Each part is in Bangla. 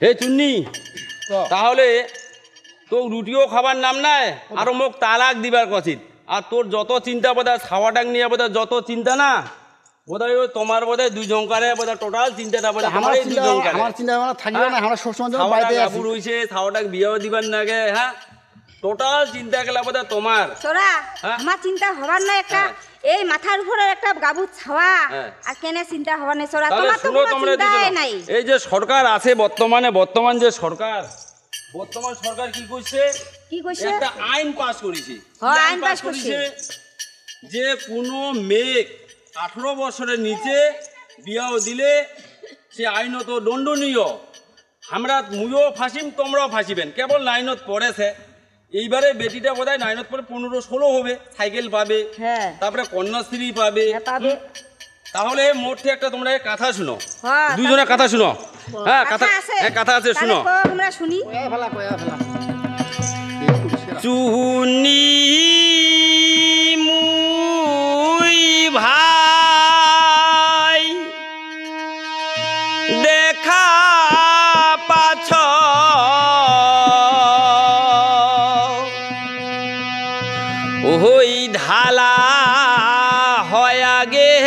হে চুন্নি তাহলে তো রুটিও খাবার নাম নাই আর মোক তালাক দিবার কছিত আর তোর যত চিন্তা বোধহয় খাওয়াটাক নিয়ে বোধহয় যত চিন্তা না বোধহয় ওই তোমার বোধহয় দুই জনকারে বোধহয় টোটাল চিন্তাটা বোধহয় আমার চিন্তা ভাবনা থাকবে না, আমরা সবসময় বাড়িতে আছি। রয়েছে খাওয়াটাক বিয়েও দিবার নাগে, হ্যাঁ টোটাল চিন্তা গেলা বোধহয় তোমার। সোরা আমার চিন্তা হবার না একটা এই মাথার উপরে একটা গাবু ছাওয়া আর কেনে চিন্তা হবার নাই সোরা, তোমার তো কোনো চিন্তাই নাই। এই যে সরকার আছে বর্তমান যে সরকার কি কইছে একটা আইন পাস করেছে। আইন পাস করেছে যে কোনো মেয়ে 18 বছরের নিচে বিয়াও দিলে সে আইনত দণ্ডনীয়। আমরা মুইও ফাঁসিম তোমরাও ফাঁসিবেন, কেবল লাইনত পড়েছে। এইবারে বেটিটা বোধহয় 9 পরে 15-16 হবে, সাইকেল পাবে, তারপরে কন্যাশ্রী পাবে। তাহলে মোটে একটা তোমরা কথা শুনো, দুজনের কথা শুনো। হ্যাঁ কথা আছে শুনো। আমরা শুনি। চুনি মুই ভাই দেখা পাছ ওই ঢালা হয়া গেল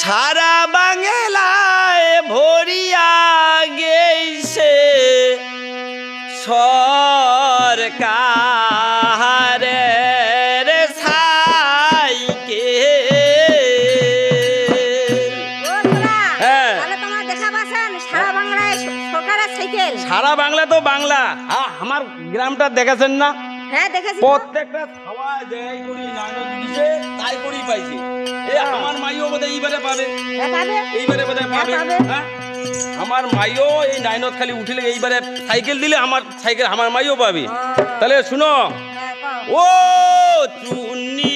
সারা বাংলায় ভরিয়া গেছে সরকারের সাইকেল। সারা বাংলা তো বাংলা, আমার গ্রামটা দেখেছেন না? হ্যাঁ দেখেছি। প্রত্যেকটা খাওয়া যাই করি তাই করি পাইছি। আমার মাইও বোধহয় এইবারে পাবে, এইবারে বোধহয় পাবে। হ্যাঁ আমার মাইও এই 9 খালি উঠিলে এইবারে সাইকেল দিলে আমার মাইও পাবে। তাহলে শুনো, ও চুন্নি